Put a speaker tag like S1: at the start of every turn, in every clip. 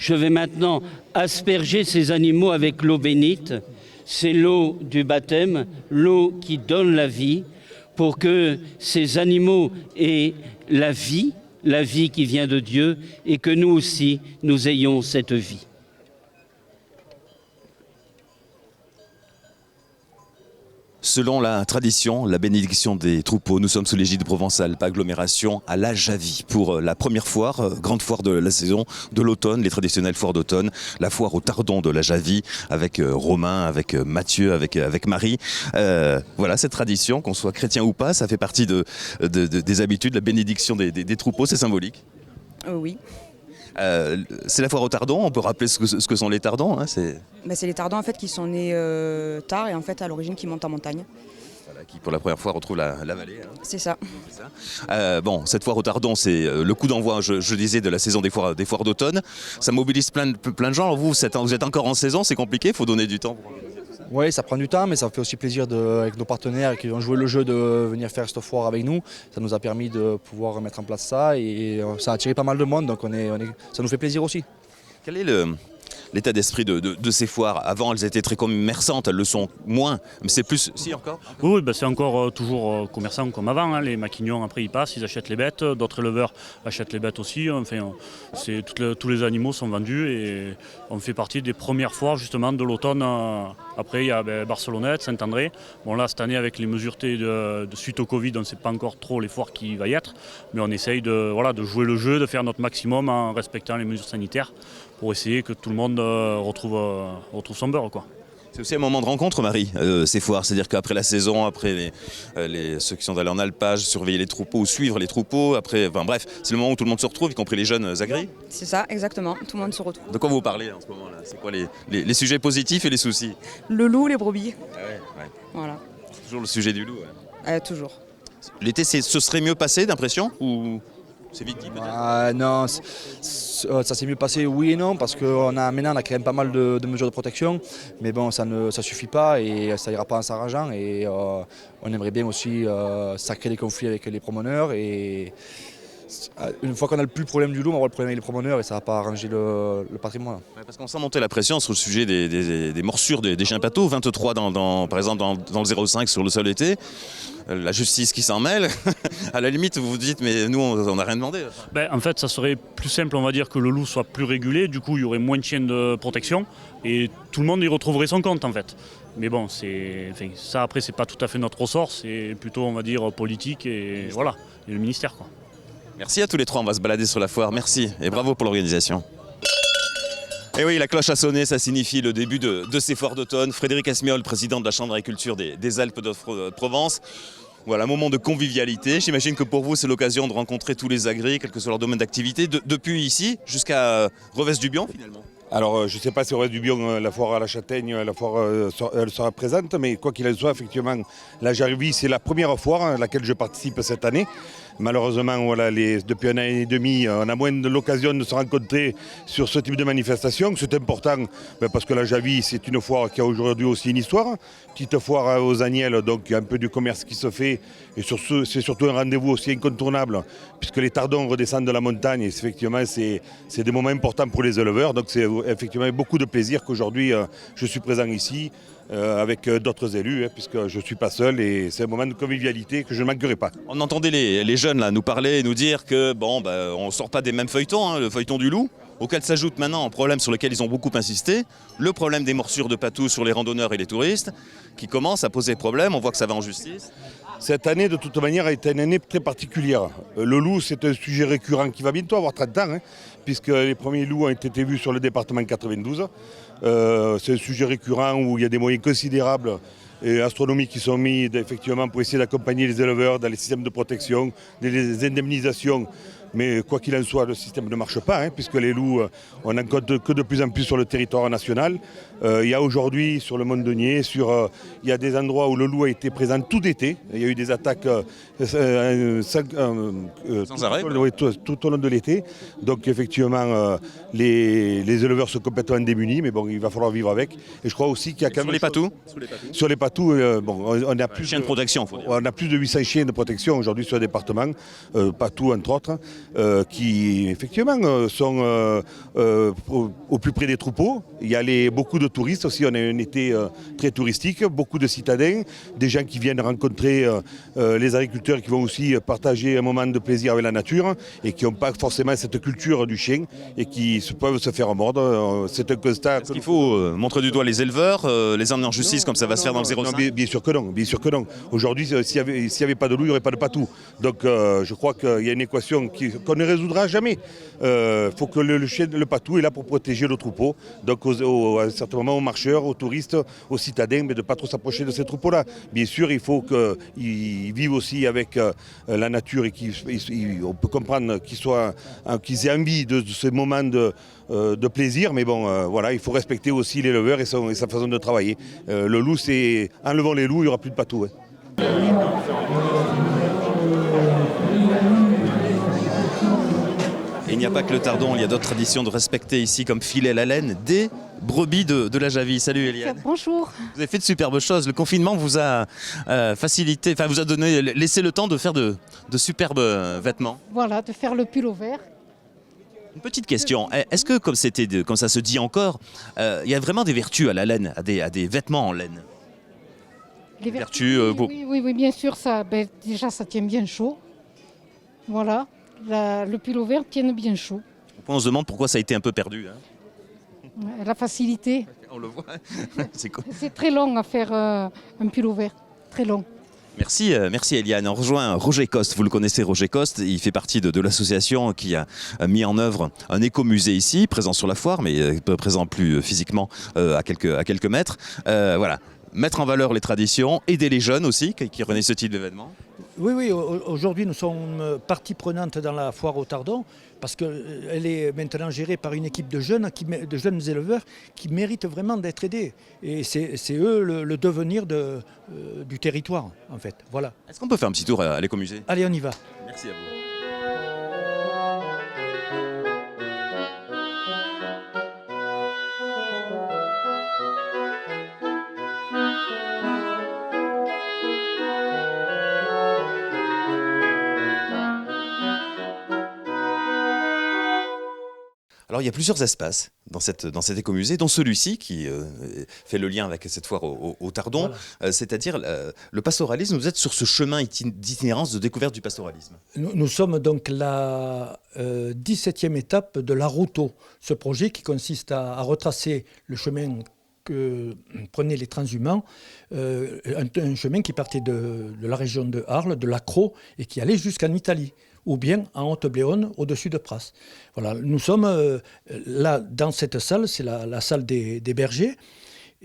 S1: Je vais maintenant asperger ces animaux avec l'eau bénite. C'est l'eau du baptême, l'eau qui donne la vie, pour que ces animaux aient la vie qui vient de Dieu, et que nous aussi, nous ayons cette vie.
S2: Selon la tradition, la bénédiction des troupeaux, nous sommes sous l'égide de Provence-Alpes Agglomération à la Javie pour la première foire, grande foire de la saison de l'automne, les traditionnelles foires d'automne, la foire au tardon de la Javie avec Romain, avec Mathieu, avec Marie. Voilà cette tradition, qu'on soit chrétien ou pas, ça fait partie des habitudes, la bénédiction des troupeaux, c'est symbolique.
S3: Oui.
S2: C'est la foire au tardon, on peut rappeler ce que sont les tardons, hein,
S3: c'est les tardons en fait qui sont nés tard et en fait à l'origine qui montent en montagne.
S2: Voilà, qui pour la première fois retrouvent la vallée. Hein.
S3: C'est ça.
S2: Bon, cette foire au tardon, c'est le coup d'envoi, je disais, de la saison des foires d'automne. Ça mobilise plein de gens. Alors vous êtes encore en saison, c'est compliqué, il faut donner du temps.
S4: Oui, ça prend du temps, mais ça fait aussi plaisir avec nos partenaires qui ont joué le jeu de venir faire cette foire avec nous. Ça nous a permis de pouvoir mettre en place ça et ça a attiré pas mal de monde, donc ça nous fait plaisir aussi.
S2: Quel est l'état d'esprit de ces foires? Avant, elles étaient très commerçantes, elles le sont moins, mais c'est plus... Si, encore?
S5: Oui, c'est encore toujours commerçant comme avant. Hein. Les maquignons, après, ils passent, ils achètent les bêtes. D'autres éleveurs achètent les bêtes aussi. Enfin, tous les animaux sont vendus et on fait partie des premières foires, justement, de l'automne. Après, il y a Barcelonnette, Saint-André. Bon, là, cette année, avec les mesures de suite au Covid, on ne sait pas encore trop les foires qui va y être. Mais on essaye de jouer le jeu, de faire notre maximum en respectant les mesures sanitaires pour essayer que tout le monde retrouve son beurre, quoi.
S2: C'est aussi un moment de rencontre, Marie, ces foires. C'est-à-dire qu'après la saison, après ceux qui sont allés en alpage, surveiller les troupeaux ou suivre les troupeaux, après, bref, c'est le moment où tout le monde se retrouve, y compris les jeunes agris.
S3: C'est ça, exactement, tout le monde se retrouve.
S2: De quoi vous parlez en ce moment-là? C'est quoi les sujets positifs et les soucis?
S3: Le loup, les brebis.
S2: Ah ouais.
S3: Voilà.
S2: C'est toujours le sujet du loup. Ouais.
S3: Toujours.
S2: L'été, ce serait mieux passé, d'impression, ou c'est vite dit peut-être?
S4: Non, ça s'est mieux passé, oui et non, parce que maintenant on a quand même pas mal de mesures de protection, mais bon, ça suffit pas et ça ira pas en s'arrangeant. Et on aimerait bien aussi ça crée des conflits avec les promeneurs. Et une fois qu'on a plus le problème du loup, on va avoir le problème avec les promeneurs et ça va pas arranger le patrimoine.
S2: Ouais, parce qu'on sent monter la pression sur le sujet des morsures des chiens pâteaux, 23 par exemple dans le 05 sur le seul été. La justice qui s'en mêle, à la limite vous vous dites mais nous on n'a rien demandé.
S5: En fait ça serait plus simple, on va dire, que le loup soit plus régulé, du coup il y aurait moins de chiens de protection et tout le monde y retrouverait son compte en fait. Mais bon, ça après c'est pas tout à fait notre ressort, c'est plutôt on va dire politique et voilà, et le ministère quoi.
S2: Merci à tous les trois, on va se balader sur la foire, merci et bravo pour l'organisation. Et oui, la cloche a sonné, ça signifie le début de ces foires d'automne. Frédéric Esmiol, président de la Chambre d'agriculture des Alpes de Provence. Voilà, un moment de convivialité. J'imagine que pour vous, c'est l'occasion de rencontrer tous les agris, quel que soit leur domaine d'activité, depuis ici jusqu'à Revesse-du-Bion finalement.
S6: Alors, je ne sais pas si au reste du Bion, la foire à la Châtaigne, la foire elle sera présente, mais quoi qu'il en soit, effectivement, la Javie, c'est la première foire à laquelle je participe cette année. Malheureusement, voilà, depuis un an et demi, on a moins de l'occasion de se rencontrer sur ce type de manifestation. C'est important parce que la Javie, c'est une foire qui a aujourd'hui aussi une histoire. Petite foire aux agnelles, donc il y a un peu du commerce qui se fait. Et c'est surtout un rendez-vous aussi incontournable, puisque les tardons redescendent de la montagne. Et effectivement, c'est des moments importants pour les éleveurs. Donc c'est effectivement beaucoup de plaisir qu'aujourd'hui je suis présent ici. Avec d'autres élus, puisque je ne suis pas seul et c'est un moment de convivialité que je ne manquerai pas.
S2: On entendait les jeunes là, nous parler et nous dire que on ne sort pas des mêmes feuilletons, hein, le feuilleton du loup, auquel s'ajoute maintenant un problème sur lequel ils ont beaucoup insisté, le problème des morsures de patous sur les randonneurs et les touristes, qui commence à poser problème, on voit que ça va en justice.
S6: Cette année, de toute manière, a été une année très particulière. Le loup, c'est un sujet récurrent qui va bientôt avoir 30 ans, puisque les premiers loups ont été vus sur le département 92. C'est un sujet récurrent où il y a des moyens considérables et astronomiques qui sont mis effectivement pour essayer d'accompagner les éleveurs dans les systèmes de protection, les indemnisations. Mais quoi qu'il en soit, le système ne marche pas, puisque les loups, on n'en compte que de plus en plus sur le territoire national. Il y a aujourd'hui, sur le Mont-Denier, il y a des endroits où le loup a été présent tout l'été. Il y a eu des attaques
S2: sans arrêt,
S6: tout au long de l'été. Donc effectivement, les éleveurs sont complètement démunis, mais bon, il va falloir vivre avec. Et je crois aussi qu'il y a quand même... Sur les patous, on a plus
S2: chiens de protection.
S6: On a plus de 800 chiens de protection aujourd'hui sur le département, patous entre autres. qui effectivement sont au plus près des troupeaux. Il y a beaucoup de touristes aussi, on a un été très touristique, beaucoup de citadins, des gens qui viennent rencontrer les agriculteurs qui vont aussi partager un moment de plaisir avec la nature et qui n'ont pas forcément cette culture du chien et qui peuvent se faire mordre. C'est un constat.
S2: Est-ce qu'il faut montrer du doigt les éleveurs, les emmener en justice comme ça va se faire dans le 05 ?
S6: Bien sûr que non, bien sûr que non. Aujourd'hui, s'il n'y avait pas de loup, il n'y aurait pas de patou. Donc je crois qu'il y a une équation qu'on ne résoudra jamais. Il faut que le patou est là pour protéger le troupeau. Donc à un certain moment aux marcheurs, aux touristes, aux citadins, mais de ne pas trop s'approcher de ces troupeaux-là. Bien sûr, il faut qu'ils vivent aussi avec la nature et on peut comprendre qu'ils aient envie de ces moments de plaisir, mais bon, voilà, il faut respecter aussi l'éleveur et sa façon de travailler. Le loup, c'est enlevant les loups, il n'y aura plus de patou. Ouais.
S2: Et il n'y a pas que le tardon, il y a d'autres traditions de respecter ici, comme filer la laine des brebis de la Javie. Salut Eliane.
S7: Bonjour.
S2: Vous avez fait de superbes choses. Le confinement vous a facilité, enfin vous a laissé le temps de faire de superbes vêtements.
S7: Voilà, de faire le pull au vert.
S2: Une petite question, est-ce que comme ça se dit encore, il y a vraiment des vertus à la laine, à des vêtements en laine?
S7: Les vertus, oui, bien sûr, déjà ça tient bien chaud. Voilà, le pull au vert tient bien chaud.
S2: On se demande pourquoi ça a été un peu perdu. Hein.
S7: La facilité.
S2: On le voit, c'est cool.
S7: C'est très long à faire un pull au vert, très long.
S2: Merci Eliane. On rejoint Roger Coste. Vous le connaissez, Roger Coste. Il fait partie de l'association qui a mis en œuvre un écomusée ici, présent sur la foire, mais présent plus physiquement à quelques mètres. Voilà. Mettre en valeur les traditions, aider les jeunes aussi qui renaissent ce type d'événement.
S8: Oui, aujourd'hui nous sommes partie prenante dans la foire au Tardon parce qu'elle est maintenant gérée par une équipe de jeunes éleveurs qui méritent vraiment d'être aidés. Et c'est eux le devenir du territoire en fait. Voilà.
S2: Est-ce qu'on peut faire un petit tour à l'écomusée ?
S8: Allez, on y va.
S2: Merci à vous. Alors il y a plusieurs espaces dans cet écomusée, dont celui-ci qui fait le lien avec cette foire au Tardon, voilà. C'est-à-dire le pastoralisme. Vous êtes sur ce chemin d'itinérance de découverte du pastoralisme.
S8: Nous sommes donc la 17e étape de la Routeau, ce projet qui consiste à retracer le chemin que prenaient les transhumants, un chemin qui partait de la région de Arles, de l'Accro, et qui allait jusqu'en Italie, ou bien en Haute-Bléone, au-dessus de Pras. Voilà, nous sommes là, dans cette salle, c'est la salle des bergers,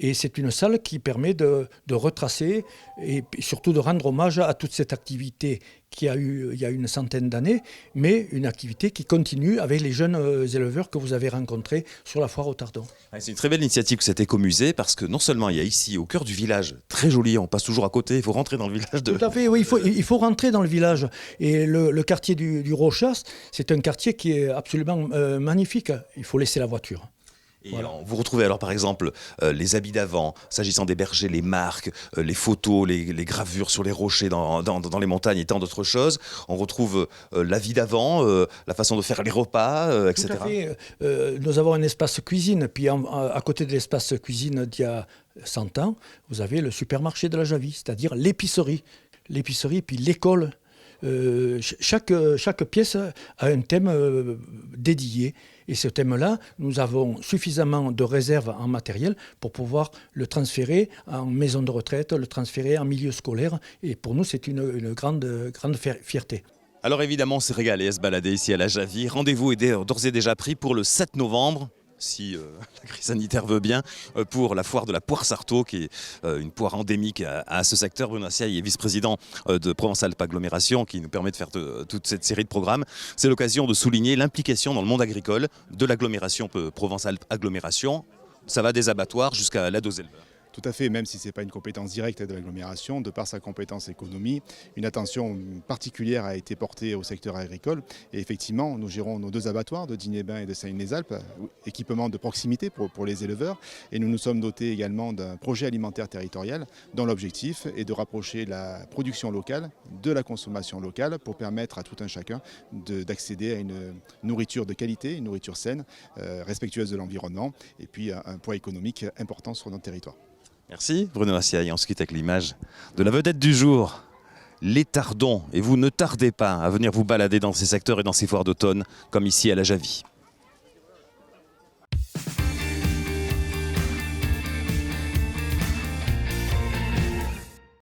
S8: et c'est une salle qui permet de retracer et surtout de rendre hommage à toute cette activité qui a eu il y a une centaine d'années, mais une activité qui continue avec les jeunes éleveurs que vous avez rencontrés sur la foire au Tardon.
S2: C'est une très belle initiative que cet écomusée, parce que non seulement il y a ici, au cœur du village, très joli, on passe toujours à côté, il faut rentrer dans le village.
S8: Tout à fait, oui, il faut rentrer dans le village. Et le quartier du Rochas, c'est un quartier qui est absolument magnifique. Il faut laisser la voiture.
S2: Et voilà. Vous retrouvez alors par exemple les habits d'avant, s'agissant des bergers, les marques, les photos, les gravures sur les rochers dans les montagnes et tant d'autres choses. On retrouve la vie d'avant, la façon de faire les repas, etc.
S8: Tout à fait. Nous avons un espace cuisine, puis à côté de l'espace cuisine d'il y a 100 ans, vous avez le supermarché de la Javie, c'est-à-dire l'épicerie. L'épicerie, puis l'école. Chaque pièce a un thème dédié. Et ce thème-là, nous avons suffisamment de réserves en matériel pour pouvoir le transférer en maison de retraite, le transférer en milieu scolaire. Et pour nous, c'est une grande fierté.
S2: Alors évidemment, on s'est régalé à se balader ici à la Javie. Rendez-vous est d'ores et déjà pris pour le 7 novembre. Si la crise sanitaire veut bien, pour la foire de la poire Sarto, qui est une poire endémique à ce secteur. Bruno Siaille est vice-président de Provence-Alpes Agglomération, qui nous permet de faire toute cette série de programmes. C'est l'occasion de souligner l'implication dans le monde agricole de l'agglomération Provence-Alpes Agglomération. Ça va des abattoirs jusqu'à l'aide aux éleveurs.
S9: Tout à fait, même si ce n'est pas une compétence directe de l'agglomération, de par sa compétence économie, une attention particulière a été portée au secteur agricole. Et effectivement, nous gérons nos 2 abattoirs de Digne-les-Bains et de Sailly-les-Alpes, équipements de proximité pour les éleveurs. Et nous nous sommes dotés également d'un projet alimentaire territorial dont l'objectif est de rapprocher la production locale de la consommation locale pour permettre à tout un chacun d'accéder à une nourriture de qualité, une nourriture saine, respectueuse de l'environnement et puis un poids économique important sur notre territoire.
S2: Merci Bruno Massiaille. On se quitte avec l'image de la vedette du jour, les Tardons. Et vous ne tardez pas à venir vous balader dans ces secteurs et dans ces foires d'automne, comme ici à la Javie.